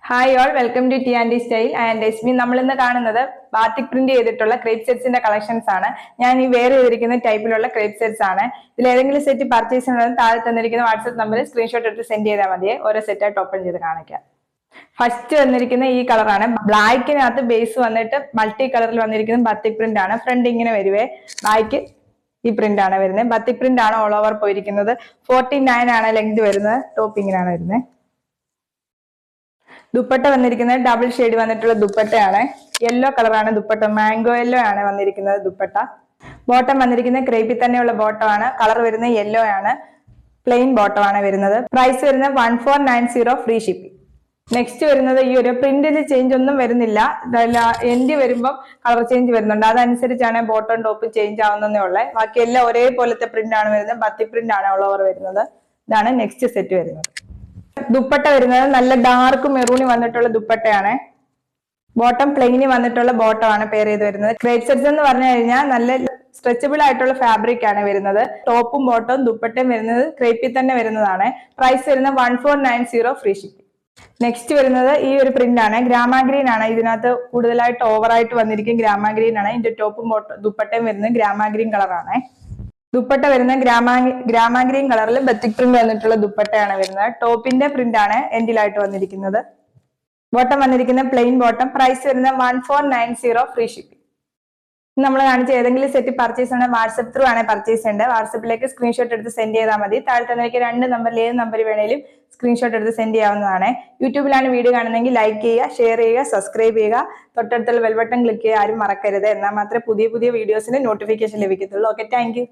Hi all, welcome to T and style and എസ്മി. നമ്മൾ ഇന്ന് കാണുന്നത് ബാത്തിക് പ്രിന്റ് ചെയ്തിട്ടുള്ള ക്രേപ്പ് സെറ്റ്സിന്റെ കളക്ഷൻസ് ആണ്. ഞാൻ ഈ വെയർ ചെയ്തിരിക്കുന്ന ടൈപ്പിലുള്ള ക്രേപ്പ് സെറ്റ്സ് ആണ്. ഇതിൽ ഏതെങ്കിലും സെറ്റ് പർച്ചേസ് ചെയ്യണമെങ്കിൽ താഴെ തന്നിരിക്കുന്ന വാട്സ്ആപ്പ് നമ്പറിൽ സ്ക്രീൻഷോട്ട് എടുത്ത് സെൻഡ് ചെയ്താൽ മതിയെ. ഓരോ സെറ്റായിട്ട് ഓപ്പൺ ചെയ്ത് കാണിക്കാം. ഫസ്റ്റ് വന്നിരിക്കുന്ന ഈ കളറാണ്. ബ്ലാക്കിനകത്ത് ബേസ് വന്നിട്ട് മൾട്ടി കളറിൽ വന്നിരിക്കുന്ന ബാത്തിക് പ്രിന്റ് ആണ്. ഫ്രണ്ട് ഇങ്ങനെ വരുവേ, ബാക്ക് ഈ പ്രിന്റ് ആണ് വരുന്നത്. ബാത്തിക് പ്രിന്റ് ആണ് ഓൾ ഓവർ പോയിരിക്കുന്നത്. 49 ആണ് ലെങ്ത് വരുന്നത്. ടോപ്പ് ഇങ്ങനെയാണ് വരുന്നത്. ദുപ്പട്ട വന്നിരിക്കുന്നത് ഡബിൾ ഷെയ്ഡ് വന്നിട്ടുള്ള ദുപ്പട്ടയാണ്. യെല്ലോ കളറാണ് ദുപ്പട്ട, മാംഗോ യെല്ലോ ആണ് വന്നിരിക്കുന്നത് ദുപ്പട്ട. ബോട്ടം വന്നിരിക്കുന്നത് ക്രേപ്പിൽ തന്നെയുള്ള ബോട്ടം ആണ്. കളർ വരുന്നത് യെല്ലോ ആണ്. പ്ലെയിൻ ബോട്ടം ആണ് വരുന്നത്. പ്രൈസ് വരുന്നത് 1490, ഫ്രീ ഷിപ്പിംഗ്. നെക്സ്റ്റ് വരുന്നത് ഈ ഒരു പ്രിന്റിൽ ചേഞ്ച് ഒന്നും വരുന്നില്ല. എൻഡ് വരുമ്പോൾ കളർ ചേഞ്ച് വരുന്നുണ്ട്. അതനുസരിച്ചാണ് ബോട്ടം ടോപ്പ് ചേഞ്ച് ആവുന്നതേ ഉള്ളത്. ബാക്കി എല്ലാം ഒരേപോലത്തെ പ്രിന്റ് ആണ് വരുന്നത്. ബത്തി പ്രിന്റ് ആണ് ഓൾ ഓവർ വരുന്നത്. ഇതാണ് നെക്സ്റ്റ് സെറ്റ് വരുന്നത്. ദുപ്പട്ട വരുന്നത് നല്ല ഡാർക്ക് മെറൂണി വന്നിട്ടുള്ള ദുപ്പട്ടയാണ്. ബോട്ടം പ്ലെയിനി വന്നിട്ടുള്ള ബോട്ടം ആണ് പെയർ ചെയ്ത് വരുന്നത്. ക്രേപ്പ് സെറ്റ്സ് എന്ന് പറഞ്ഞു കഴിഞ്ഞാൽ നല്ല സ്ട്രെച്ചബിൾ ആയിട്ടുള്ള ഫാബ്രിക് ആണ് വരുന്നത്. ടോപ്പും ബോട്ടവും ദുപ്പട്ടയും വരുന്നത് ക്രേപ്പിൽ തന്നെ വരുന്നതാണ്. പ്രൈസ് വരുന്നത് 1490, ഫ്രീ ഷിപ്പിംഗ്. നെക്സ്റ്റ് വരുന്നത് ഈ ഒരു പ്രിന്റ് ആണ്. ഗ്രാമ ഗ്രീൻ ആണ് ഇതിനകത്ത് കൂടുതലായിട്ട് ഓവറായിട്ട് വന്നിരിക്കും. ഗ്രാമ ഗ്രീൻ ആണ്. ഇതിന്റെ ടോപ്പും ദുപ്പട്ടയും വരുന്നത് ഗ്രാമ ഗ്രീൻ കളറാണ്. ദുപ്പട്ട വരുന്ന ഗ്രാമ ഗ്രീൻ കളറിൽ ബത്തിക് പ്രിന്റ് വന്നിട്ടുള്ള ദുപ്പട്ടയാണ് വരുന്നത്. ടോപ്പിന്റെ പ്രിന്റ് ആണ് എൻഡിലായിട്ട് വന്നിരിക്കുന്നത്. ബോട്ടം വന്നിരിക്കുന്ന പ്ലെയിൻ ബോട്ടം. പ്രൈസ് വരുന്നത് 1490, ഫ്രീ ഷിപ്പിംഗ്. നമ്മൾ കാണിച്ച ഏതെങ്കിലും സെറ്റ് പർച്ചേസ് ചെയ്യണമെങ്കിൽ വാട്സ്ആപ്പ് ത്രൂ ആണ് പർച്ചേസ് ചെയ്യേണ്ടത്. വാട്സ്ആപ്പിലേക്ക് സ്ക്രീൻഷോട്ട് എടുത്ത് സെൻഡ് ചെയ്താൽ മതി. താഴെ തന്നേക്ക് 2 നമ്പറിൽ ഏത് നമ്പർ വേണേലും സ്ക്രീൻഷോട്ട് എടുത്ത് സെൻഡ് ചെയ്യാവുന്നതാണ്. യൂട്യൂബിലാണ് വീഡിയോ കാണുന്നതെങ്കിൽ ലൈക്ക് ചെയ്യുക, ഷെയർ ചെയ്യുക, സബ്സ്ക്രൈബ് ചെയ്യുക. തൊട്ടടുത്തുള്ള ബെൽ ബട്ടൺ ക്ലിക്ക് ചെയ്യുക ആരും മറക്കരുത്. എന്നാൽ മാത്രമേ പുതിയ വീഡിയോസിന് നോട്ടിഫിക്കേഷൻ ലഭിക്കത്തുള്ളൂ. Okay, thank U.